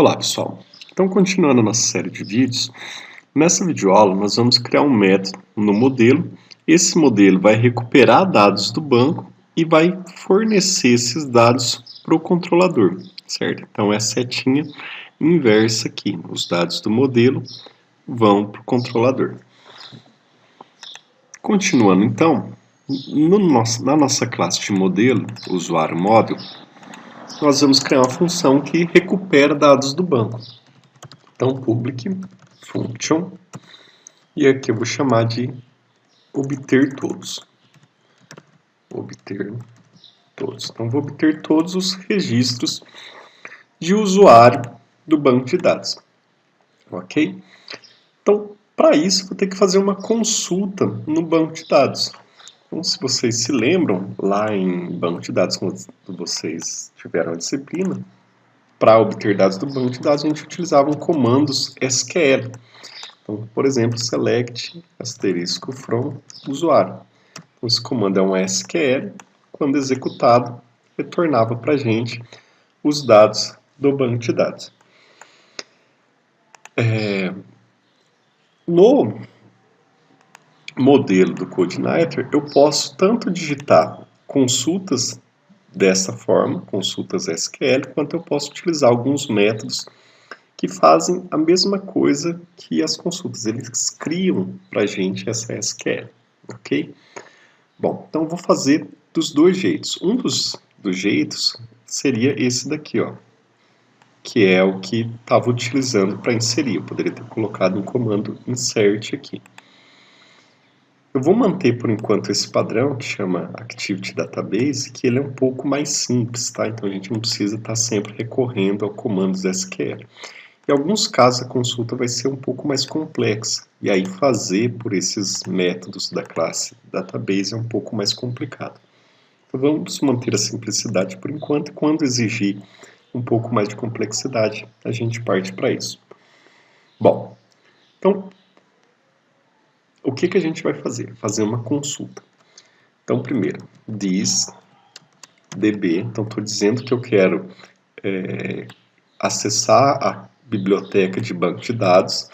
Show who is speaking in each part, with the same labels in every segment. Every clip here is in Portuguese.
Speaker 1: Olá pessoal, então continuando a nossa série de vídeos, nessa videoaula nós vamos criar um método no modelo. Esse modelo vai recuperar dados do banco e vai fornecer esses dados para o controlador, certo? Então é a setinha inversa aqui, os dados do modelo vão para o controlador. Continuando então, na nossa classe de modelo, usuário móvel, nós vamos criar uma função que recupera dados do banco. Então, public function, e aqui eu vou chamar de obter todos. Obter todos. Então, vou obter todos os registros de usuário do banco de dados. Ok? Então, para isso, vou ter que fazer uma consulta no banco de dados. Então, se vocês se lembram, lá em banco de dados, quando vocês tiveram a disciplina, para obter dados do banco de dados, a gente utilizava comandos SQL. Então, por exemplo, select asterisco from usuário. Então, esse comando é um SQL, quando executado, retornava para a gente os dados do banco de dados. No modelo do CodeIgniter, eu posso tanto digitar consultas dessa forma, consultas SQL, quanto eu posso utilizar alguns métodos que fazem a mesma coisa que as consultas. Eles criam para a gente essa SQL, ok? Bom, então eu vou fazer dos dois jeitos. Um dos jeitos seria esse daqui, ó, que é o que estava utilizando para inserir. Eu poderia ter colocado um comando insert aqui. Eu vou manter por enquanto esse padrão que chama Activity Database, que ele é um pouco mais simples, tá? Então a gente não precisa estar sempre recorrendo ao comandos SQL. Em alguns casos a consulta vai ser um pouco mais complexa, e aí fazer por esses métodos da classe Database é um pouco mais complicado. Então vamos manter a simplicidade por enquanto, e quando exigir um pouco mais de complexidade, a gente parte para isso. Bom, então, o que a gente vai fazer? Fazer uma consulta. Então, primeiro, this db, então estou dizendo que eu quero acessar a biblioteca de banco de dados.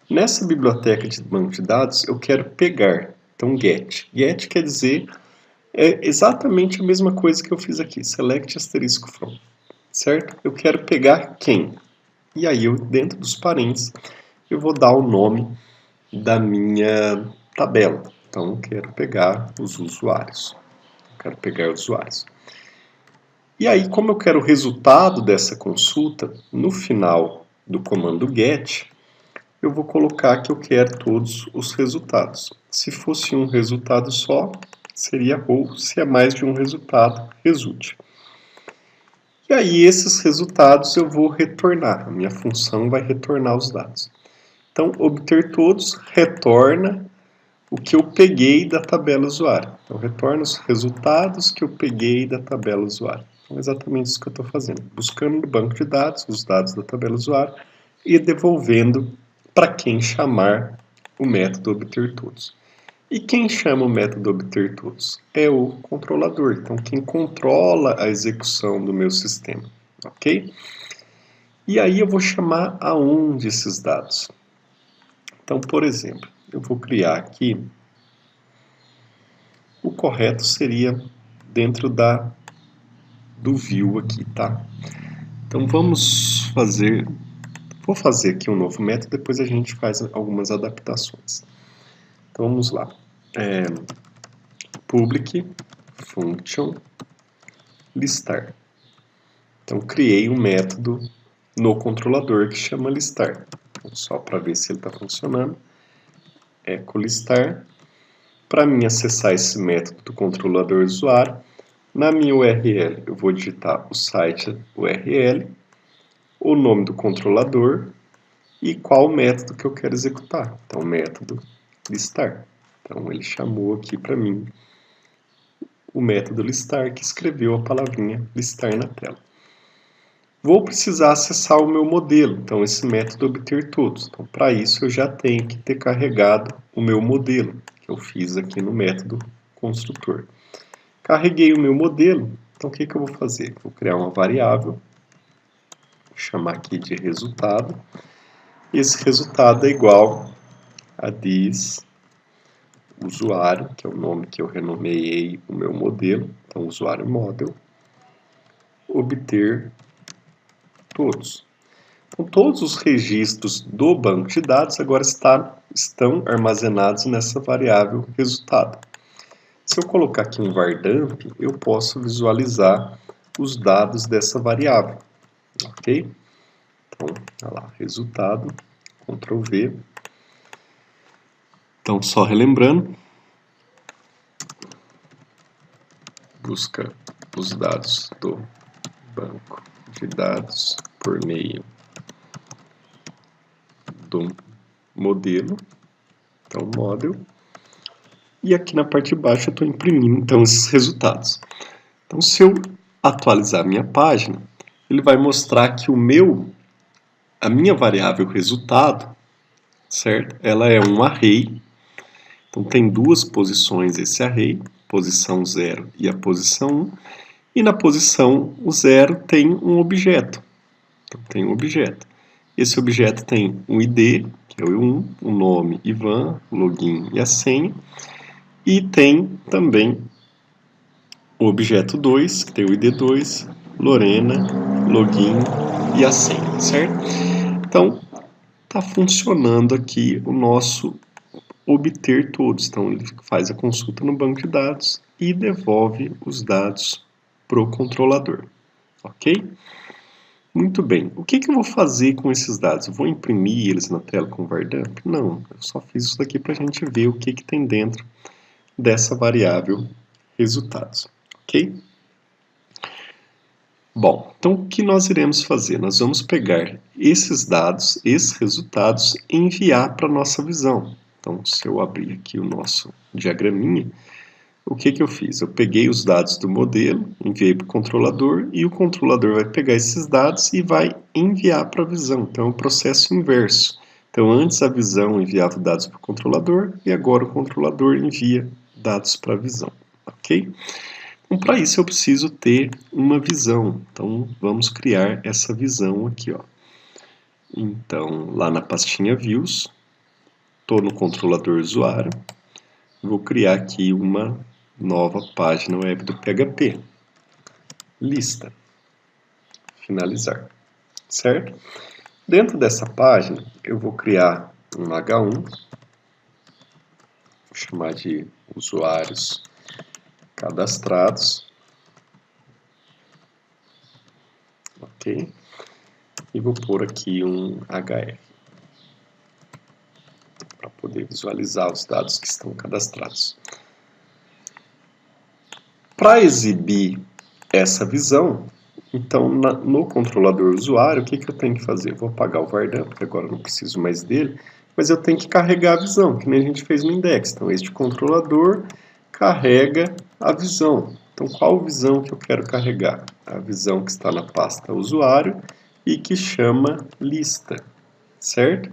Speaker 1: Nessa biblioteca de banco de dados, eu quero pegar, então get. Get quer dizer exatamente a mesma coisa que eu fiz aqui, select asterisco from, certo? Eu quero pegar quem? E aí, dentro dos parênteses, eu vou dar o nome da minha tabela. Então, eu quero pegar os usuários. Eu quero pegar os usuários. E aí, como eu quero o resultado dessa consulta, no final do comando get, eu vou colocar que eu quero todos os resultados. Se fosse um resultado só, seria ou, se é mais de um resultado, resulte. E aí esses resultados eu vou retornar, a minha função vai retornar os dados. Então, obter todos retorna o que eu peguei da tabela usuário. Então, retorna os resultados que eu peguei da tabela usuário. Então, é exatamente isso que eu estou fazendo, buscando no banco de dados os dados da tabela usuário e devolvendo para quem chamar o método obter todos. E quem chama o método obter todos? É o controlador, então quem controla a execução do meu sistema, ok? E aí eu vou chamar aonde esses dados? Então, por exemplo, eu vou criar aqui, o correto seria dentro do view aqui, tá? Então vamos fazer, vou fazer aqui um novo método, depois a gente faz algumas adaptações. Então vamos lá. Public function listar. Então criei um método no controlador que chama listar. Então, só para ver se ele está funcionando. Echo listar. Para mim acessar esse método do controlador usuário, na minha URL eu vou digitar o site URL, o nome do controlador e qual método que eu quero executar. Então, método listar. Então, ele chamou aqui para mim o método listar, que escreveu a palavrinha listar na tela. Vou precisar acessar o meu modelo, então esse método obter todos. Então, para isso eu já tenho que ter carregado o meu modelo, que eu fiz aqui no método construtor. Carreguei o meu modelo, então o que eu vou fazer? Vou criar uma variável chamar aqui de resultado. Esse resultado é igual a this usuário, que é o nome que eu renomeei o meu modelo, então usuário model, obter todos. Então, todos os registros do banco de dados agora estão armazenados nessa variável resultado. Se eu colocar aqui um var_dump, eu posso visualizar os dados dessa variável, ok? Então, olha lá, resultado, Ctrl V. Então, só relembrando, busca os dados do banco de dados por meio do modelo, então model, e aqui na parte de baixo eu estou imprimindo então esses resultados. Então, se eu atualizar a minha página, ele vai mostrar que a minha variável resultado, certo? Ela é um array, então tem duas posições esse array, posição 0 e a posição 1, e na posição 0 tem um objeto. Então, tem um objeto. Esse objeto tem um ID, que é o 1, o nome Ivan, o login e a senha, e tem também o objeto 2, que tem o ID 2, Lorena, login e a senha, certo? Então, está funcionando aqui o nosso obter todos. Então, ele faz a consulta no banco de dados e devolve os dados para o controlador, ok? Muito bem. O que eu vou fazer com esses dados? Eu vou imprimir eles na tela com var_dump? Não, eu só fiz isso daqui para a gente ver o que tem dentro dessa variável resultados, ok? Bom, então o que nós iremos fazer? Nós vamos pegar esses dados, esses resultados, e enviar para a nossa visão. Então, se eu abrir aqui o nosso diagraminha, o que eu fiz? Eu peguei os dados do modelo, enviei para o controlador, e o controlador vai pegar esses dados e vai enviar para a visão. Então, é um processo inverso. Então, antes a visão enviava dados para o controlador, e agora o controlador envia dados para a visão, ok? Então, para isso eu preciso ter uma visão. Então, vamos criar essa visão aqui, ó. Então, lá na pastinha Views, estou no controlador usuário, vou criar aqui uma nova página web do PHP. Lista. Finalizar. Certo? Dentro dessa página, eu vou criar um H1, vou chamar de usuários cadastrados. Ok? E vou pôr aqui um HR para poder visualizar os dados que estão cadastrados. Para exibir essa visão, então no controlador usuário, o que eu tenho que fazer? Eu vou apagar o var_dump, porque agora eu não preciso mais dele, mas eu tenho que carregar a visão, que nem a gente fez no index. Então este controlador carrega a visão. Então qual visão que eu quero carregar? A visão que está na pasta usuário e que chama lista, certo?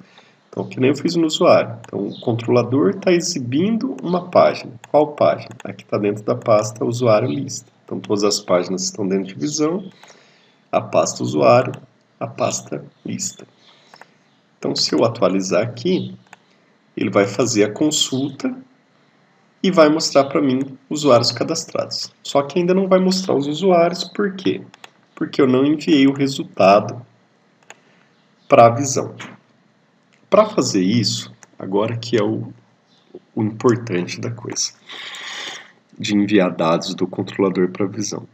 Speaker 1: Então, que nem eu fiz no usuário. Então, o controlador está exibindo uma página. Qual página? Aqui está dentro da pasta usuário lista. Então, todas as páginas estão dentro de visão, a pasta usuário, a pasta lista. Então, se eu atualizar aqui, ele vai fazer a consulta e vai mostrar para mim usuários cadastrados. Só que ainda não vai mostrar os usuários, por quê? Porque eu não enviei o resultado para a visão. Para fazer isso, agora que é o importante da coisa, de enviar dados do controlador para a visão.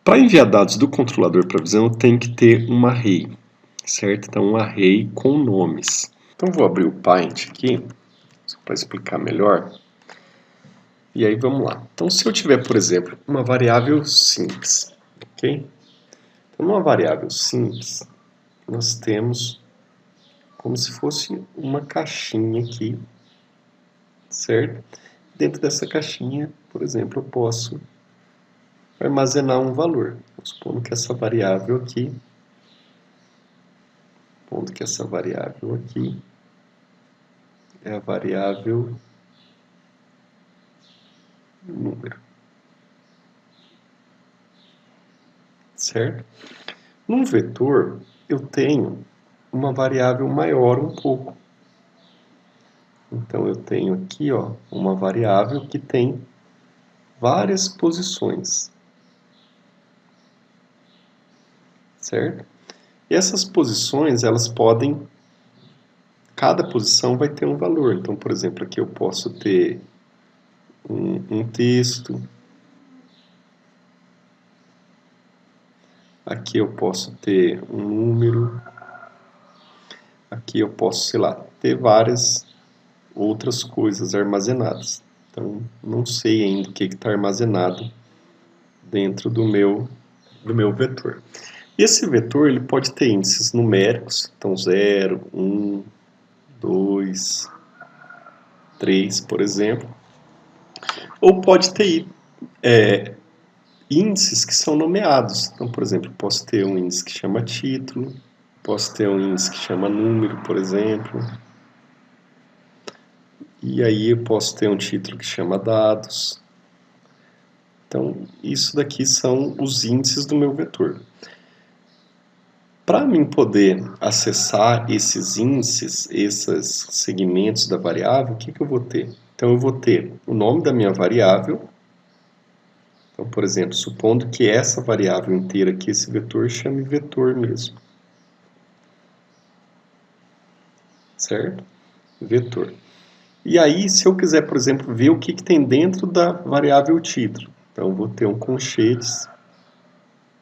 Speaker 1: Para enviar dados do controlador para a visão, eu tenho que ter um array, certo? Então, um array com nomes. Então, vou abrir o Paint aqui, só para explicar melhor. E aí, vamos lá. Então, se eu tiver, por exemplo, uma variável simples, ok? Então, numa variável simples, nós temos como se fosse uma caixinha aqui, certo? Dentro dessa caixinha, por exemplo, eu posso armazenar um valor. Supondo que essa variável aqui, é a variável número, certo? Num vetor, eu tenho uma variável maior um pouco. Então, eu tenho aqui, ó, uma variável que tem várias posições, certo? E essas posições, elas podem, cada posição vai ter um valor. Então, por exemplo, aqui eu posso ter um texto, aqui eu posso ter um número, aqui eu posso, sei lá, ter várias outras coisas armazenadas. Então, não sei ainda o que está armazenado dentro do meu vetor. E esse vetor ele pode ter índices numéricos, então 0, 1, 2, 3, por exemplo, ou pode ter índices que são nomeados. Então, por exemplo, posso ter um índice que chama título, posso ter um índice que chama número, por exemplo, e aí eu posso ter um título que chama dados. Então, isso daqui são os índices do meu vetor. Para mim poder acessar esses índices, esses segmentos da variável, o que eu vou ter? Então, eu vou ter o nome da minha variável. Então, por exemplo, supondo que essa variável inteira aqui, esse vetor, chame vetor mesmo. Certo? Vetor. E aí, se eu quiser, por exemplo, ver o que tem dentro da variável título, então eu vou ter um colchetes,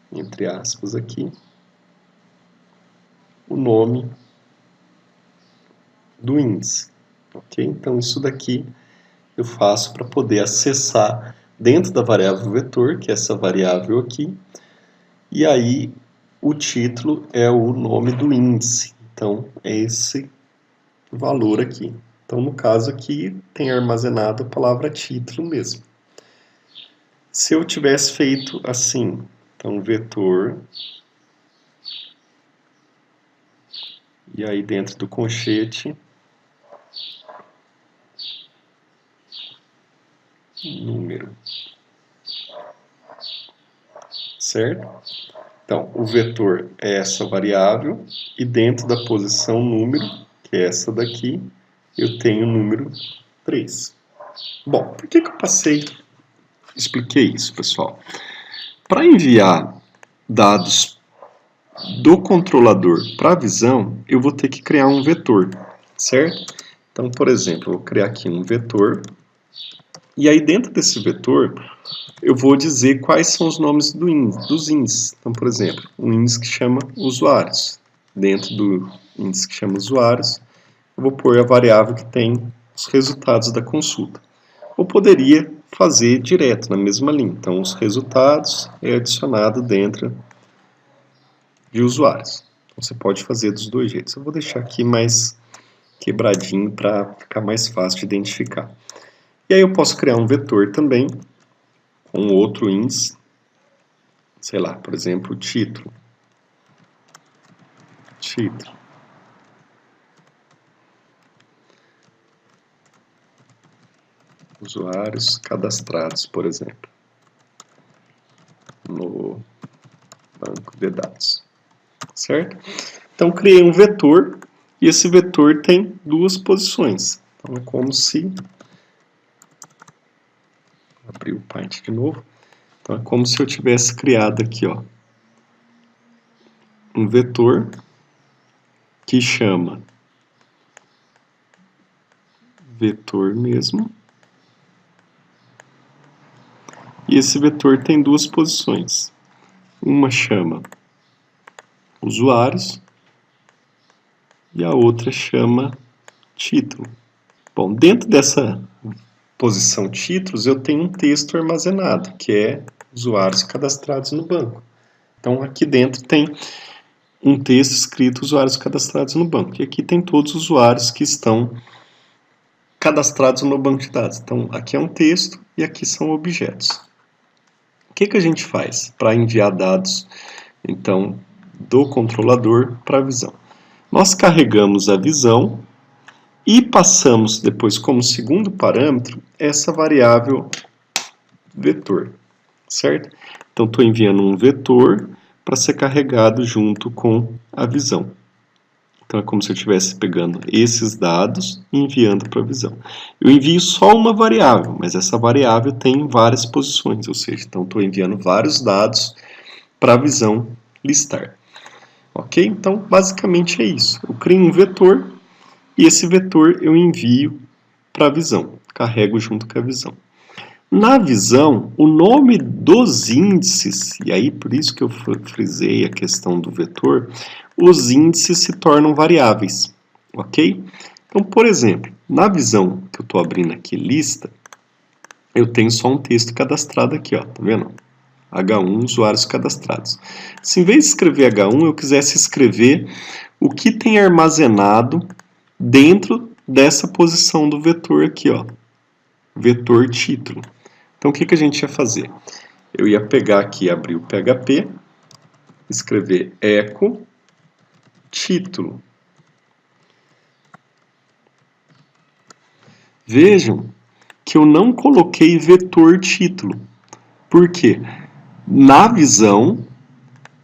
Speaker 1: entre aspas aqui, o nome do índice. Ok? Então, isso daqui eu faço para poder acessar dentro da variável vetor, que é essa variável aqui, e aí o título é o nome do índice. Então, é esse valor aqui. Então, no caso aqui, tem armazenado a palavra título mesmo. Se eu tivesse feito assim, então vetor, e aí dentro do colchete, número, certo? Então, o vetor é essa variável, e dentro da posição número, que é essa daqui, eu tenho o número 3. Bom, por que eu expliquei isso, pessoal? Para enviar dados do controlador para a visão, eu vou ter que criar um vetor, certo? Então, por exemplo, eu vou criar aqui um vetor, e aí dentro desse vetor, eu vou dizer quais são os nomes dos índices. Então, por exemplo, um índice que chama usuários. Dentro do índice que chama usuários, eu vou pôr a variável que tem os resultados da consulta. Ou poderia fazer direto na mesma linha. Então, os resultados é adicionado dentro de usuários. Então, você pode fazer dos dois jeitos. Eu vou deixar aqui mais quebradinho para ficar mais fácil de identificar. E aí eu posso criar um vetor também com outro índice, sei lá, por exemplo, título. Usuários cadastrados, por exemplo, no banco de dados, certo? Então, criei um vetor, e esse vetor tem duas posições. Então, é como se... Vou abrir o Paint de novo. Então, é como se eu tivesse criado aqui, ó, um vetor que chama vetor mesmo. E esse vetor tem duas posições. Uma chama usuários e a outra chama título. Bom, dentro dessa posição títulos, eu tenho um texto armazenado, que é usuários cadastrados no banco. Então, aqui dentro tem um texto escrito usuários cadastrados no banco. E aqui tem todos os usuários que estão cadastrados no banco de dados. Então, aqui é um texto e aqui são objetos. O que a gente faz para enviar dados, então, do controlador para a visão? Nós carregamos a visão e passamos depois como segundo parâmetro essa variável vetor, certo? Então, estou enviando um vetor para ser carregado junto com a visão. Então é como se eu estivesse pegando esses dados e enviando para a visão. Eu envio só uma variável, mas essa variável tem várias posições, ou seja, então estou enviando vários dados para a visão listar. Ok? Então, basicamente é isso. Eu crio um vetor e esse vetor eu envio para a visão, carrego junto com a visão. Na visão, o nome dos índices, e aí por isso que eu frisei a questão do vetor, os índices se tornam variáveis, ok? Então, por exemplo, na visão que eu estou abrindo aqui, lista, eu tenho só um texto cadastrado aqui, ó, tá vendo? H1, usuários cadastrados. Se em vez de escrever H1, eu quisesse escrever o que tem armazenado dentro dessa posição do vetor aqui, ó, vetor título. Então, o que a gente ia fazer? Eu ia pegar aqui, abrir o PHP, escrever echo título. Vejam que eu não coloquei vetor título. Por quê? Na visão,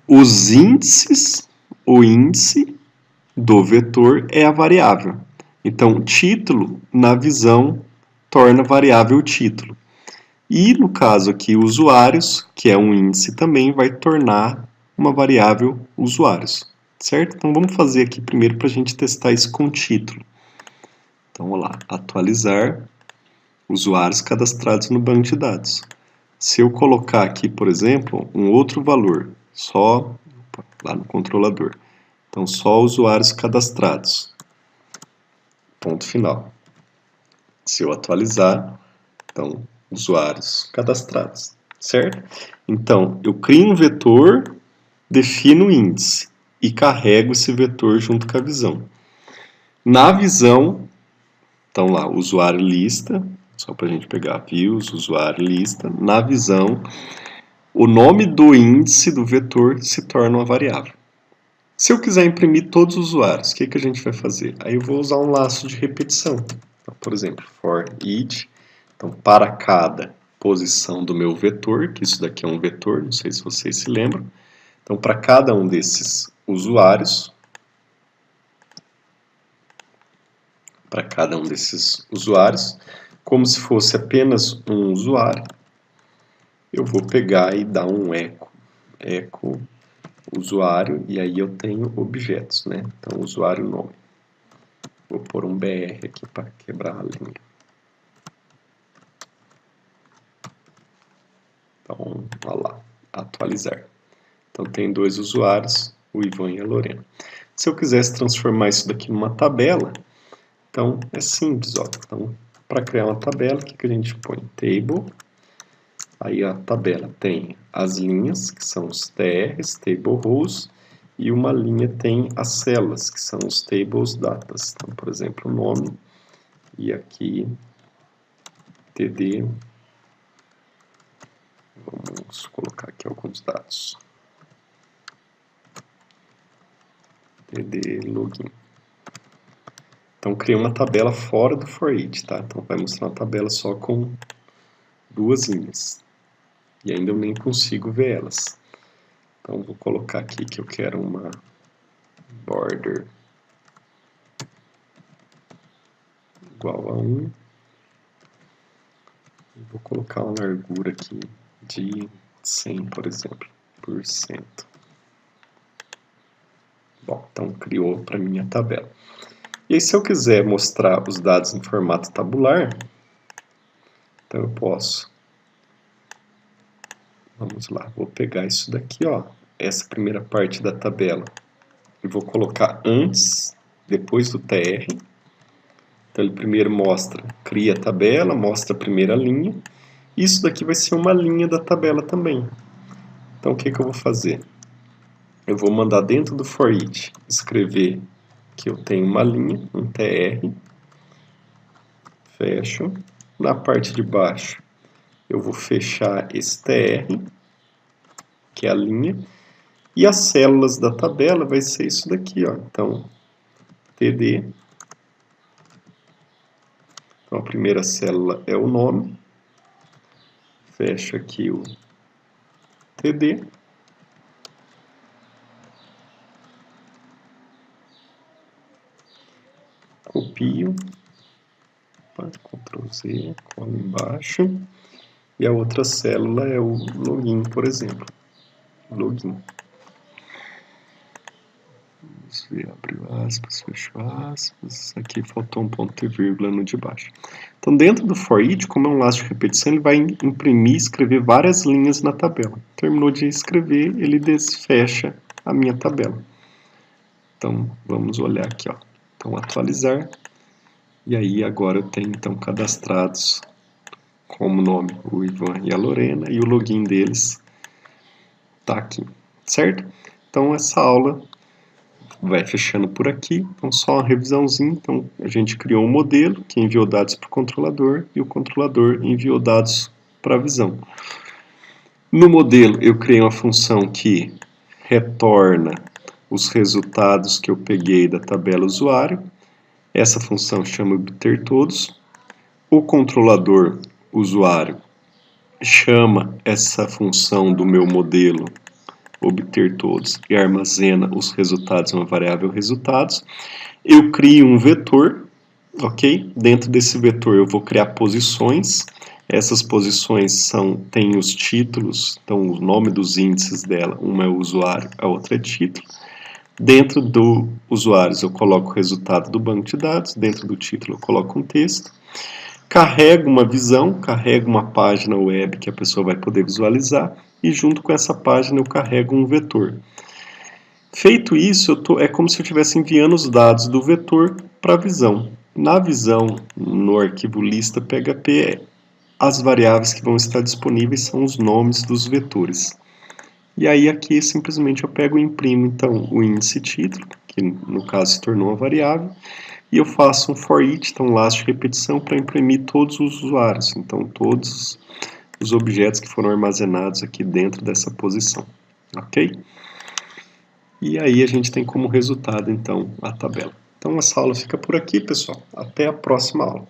Speaker 1: os índices, o índice do vetor é a variável. Então, título, na visão, torna variável título. E no caso aqui, usuários, que é um índice também, vai tornar uma variável usuários, certo? Então vamos fazer aqui primeiro para a gente testar isso com título. Então vamos lá, atualizar usuários cadastrados no banco de dados. Se eu colocar aqui, por exemplo, um outro valor, só lá no controlador, então só usuários cadastrados, ponto final. Se eu atualizar, então usuários cadastrados, certo? Então, eu crio um vetor, defino o índice e carrego esse vetor junto com a visão. Na visão, então lá, usuário lista, só para a gente pegar views, usuário lista, na visão, o nome do índice do vetor se torna uma variável. Se eu quiser imprimir todos os usuários, o que a gente vai fazer? Aí eu vou usar um laço de repetição. Então, por exemplo, for each, então para cada posição do meu vetor, que isso daqui é um vetor, não sei se vocês se lembram. Então, para cada um desses usuários, como se fosse apenas um usuário, eu vou pegar e dar um echo usuário, e aí eu tenho objetos, né? Então, usuário nome. Vou pôr um BR aqui para quebrar a linha. Então, olha lá, atualizar. Então, tem dois usuários, o Ivan e a Lorena. Se eu quisesse transformar isso daqui numa tabela, então é simples, ó. Então, para criar uma tabela, o que a gente põe? Table. Aí a tabela tem as linhas, que são os TRs, table rows, e uma linha tem as células, que são os tables datas. Então, por exemplo, o nome, e aqui TD, vamos colocar aqui alguns dados. TD login. Então, criei uma tabela fora do for each, tá? Então, vai mostrar uma tabela só com duas linhas. E ainda eu nem consigo ver elas. Então, vou colocar aqui que eu quero uma border igual a 1. Vou colocar uma largura aqui de 100, por exemplo, por cento. Bom, então criou para mim a tabela. E aí, se eu quiser mostrar os dados em formato tabular, então eu posso. Vamos lá, vou pegar isso daqui, ó, essa primeira parte da tabela, e vou colocar antes, depois do TR. Então ele primeiro cria a tabela, mostra a primeira linha. Isso daqui vai ser uma linha da tabela também. Então o que eu vou fazer? Eu vou mandar dentro do for each escrever que eu tenho uma linha, um TR, fecho. Na parte de baixo eu vou fechar esse TR, que é a linha, e as células da tabela vai ser isso daqui, ó. Então, TD. Então a primeira célula é o nome. Fecho aqui o TD. copio, Ctrl Z, colo embaixo, e a outra célula é o login, por exemplo. Login. Vamos ver, abriu aspas, fechou aspas, aqui faltou um ponto e vírgula no de baixo. Então, dentro do for each, como é um laço de repetição, ele vai imprimir e escrever várias linhas na tabela. Terminou de escrever, ele desfecha a minha tabela. Então, vamos olhar aqui, ó. Então, atualizar. E aí, agora eu tenho, então, cadastrados como nome o Ivan e a Lorena, e o login deles está aqui, certo? Então, essa aula vai fechando por aqui. Então, só uma revisãozinha. Então, a gente criou um modelo que enviou dados para o controlador e o controlador enviou dados para a visão. No modelo, eu criei uma função que retorna os resultados que eu peguei da tabela usuário. Essa função chama obter todos. O controlador usuário chama essa função do meu modelo obter todos e armazena os resultados em uma variável resultados. Eu crio um vetor, ok? Dentro desse vetor eu vou criar posições. Essas posições têm os títulos, então o nome dos índices dela, uma é o usuário, a outra é título. Dentro do usuários eu coloco o resultado do banco de dados, dentro do título eu coloco um texto. Carrego uma visão, carrego uma página web que a pessoa vai poder visualizar e junto com essa página eu carrego um vetor. Feito isso, é como se eu estivesse enviando os dados do vetor para a visão. Na visão, no arquivo lista PHP, as variáveis que vão estar disponíveis são os nomes dos vetores. E aí aqui simplesmente eu pego e imprimo então o índice título, que no caso se tornou uma variável, e eu faço um for each, então um laço de repetição para imprimir todos os usuários, então todos os objetos que foram armazenados aqui dentro dessa posição, ok? E aí a gente tem como resultado então a tabela. Então essa aula fica por aqui, pessoal. Até a próxima aula.